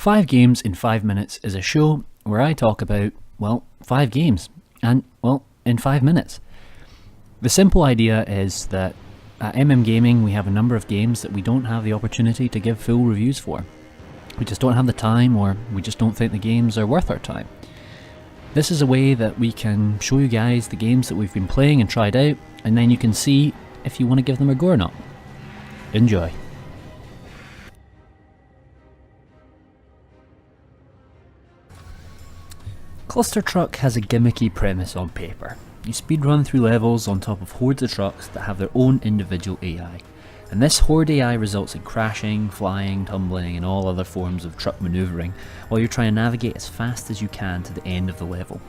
5 Games in 5 Minutes is a show where I talk about, well, 5 games, and, well, in 5 minutes. The simple idea is that at MMgaming we have a number of games that we don't have the opportunity to give full reviews for. We just don't have the time, or we just don't think the games are worth our time. This is a way that we can show you guys the games that we've been playing and tried out, and then you can see if you want to give them a go or not. Enjoy. Clustertruck has a gimmicky premise on paper. You speedrun through levels on top of hordes of trucks that have their own individual AI. And this horde AI results in crashing, flying, tumbling and all other forms of truck manoeuvring while you're trying to navigate as fast as you can to the end of the level.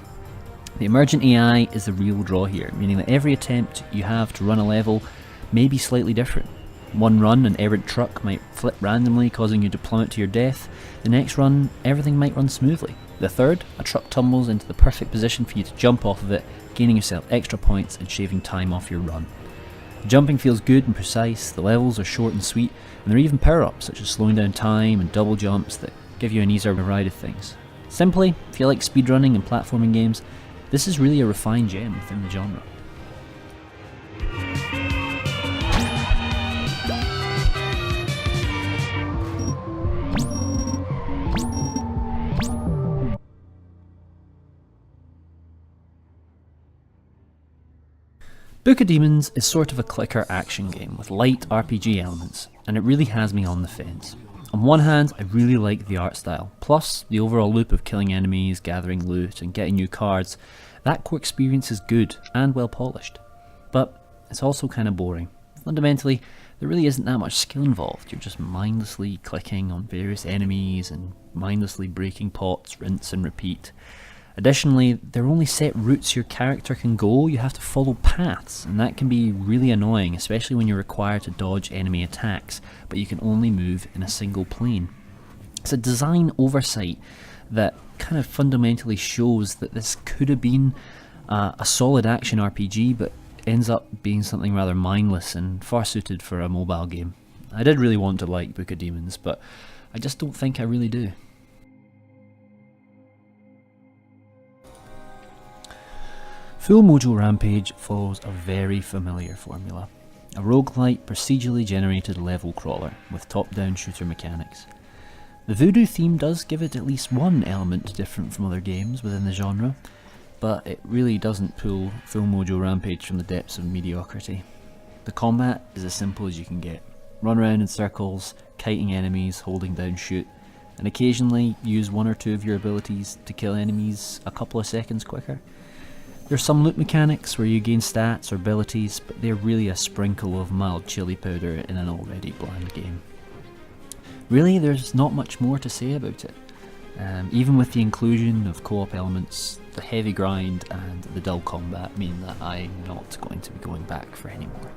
The emergent AI is the real draw here, meaning that every attempt you have to run a level may be slightly different. One run, an errant truck might flip randomly, causing you to plummet to your death. The next run, everything might run smoothly. The third, a truck tumbles into the perfect position for you to jump off of it, gaining yourself extra points and shaving time off your run. The jumping feels good and precise, the levels are short and sweet, and there are even power-ups such as slowing down time and double jumps that give you an easier ride of things. Simply, if you like speedrunning and platforming games, this is really a refined gem within the genre. Baku Demons is sort of a clicker action game with light RPG elements, and it really has me on the fence. On one hand, I really like the art style, plus the overall loop of killing enemies, gathering loot and getting new cards. That core experience is good and well polished, but it's also kind of boring. Fundamentally, there really isn't that much skill involved. You're just mindlessly clicking on various enemies and mindlessly breaking pots, rinse and repeat. Additionally, there are only set routes your character can go. You have to follow paths, and that can be really annoying, especially when you're required to dodge enemy attacks, but you can only move in a single plane. It's a design oversight that kind of fundamentally shows that this could have been a solid action RPG, but ends up being something rather mindless and far suited for a mobile game. I did really want to like Baku Demons, but I just don't think I really do. Full Mojo Rampage follows a very familiar formula. A roguelite procedurally generated level crawler with top-down shooter mechanics. The voodoo theme does give it at least one element different from other games within the genre, but it really doesn't pull Full Mojo Rampage from the depths of mediocrity. The combat is as simple as you can get. Run around in circles, kiting enemies, holding down shoot, and occasionally use one or two of your abilities to kill enemies a couple of seconds quicker. There's some loot mechanics where you gain stats or abilities, but they're really a sprinkle of mild chili powder in an already bland game. Really, there's not much more to say about it. Even with the inclusion of co-op elements, the heavy grind and the dull combat mean that I'm not going to be going back for any more.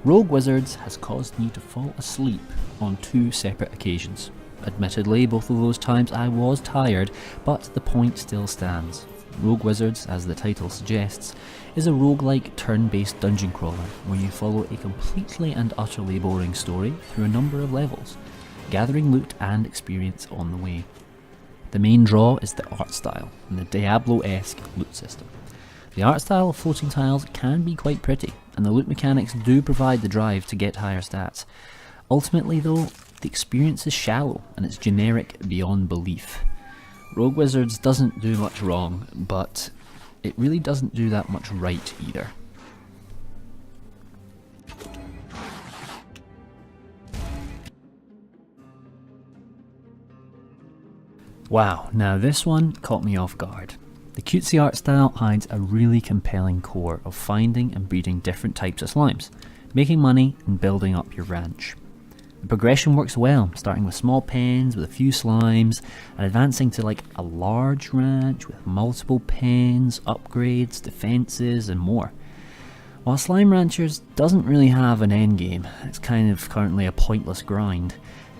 Rogue Wizards has caused me to fall asleep on 2 separate occasions. Admittedly, both of those times I was tired, but the point still stands. Rogue Wizards, as the title suggests, is a roguelike turn-based dungeon crawler where you follow a completely and utterly boring story through a number of levels, gathering loot and experience on the way. The main draw is the art style and the Diablo-esque loot system. The art style of floating tiles can be quite pretty, and the loot mechanics do provide the drive to get higher stats. Ultimately though, the experience is shallow and it's generic beyond belief. Rogue Wizards doesn't do much wrong, but it really doesn't do that much right either. Wow, now this one caught me off guard. The cutesy art style hides a really compelling core of finding and breeding different types of slimes, making money and building up your ranch. The progression works well, starting with small pens with a few slimes and advancing to like a large ranch with multiple pens, upgrades, defences and more. While Slime Ranchers doesn't really have an endgame, it's kind of currently a pointless grind,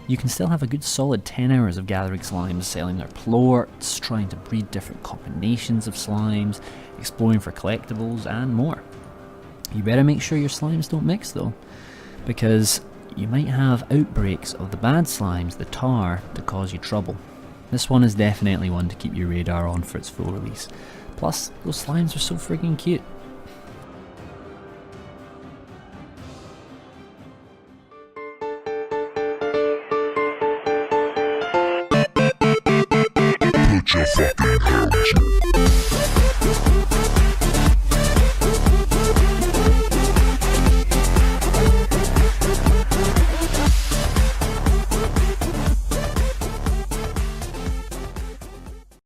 you can still have a good solid 10 hours of gathering slimes, selling their plorts, trying to breed different combinations of slimes, exploring for collectibles and more. You better make sure your slimes don't mix though, because you might have outbreaks of the bad slimes, the tar, that cause you trouble. This one is definitely one to keep your radar on for its full release. Plus, those slimes are so freaking cute. Put your fucking hands up.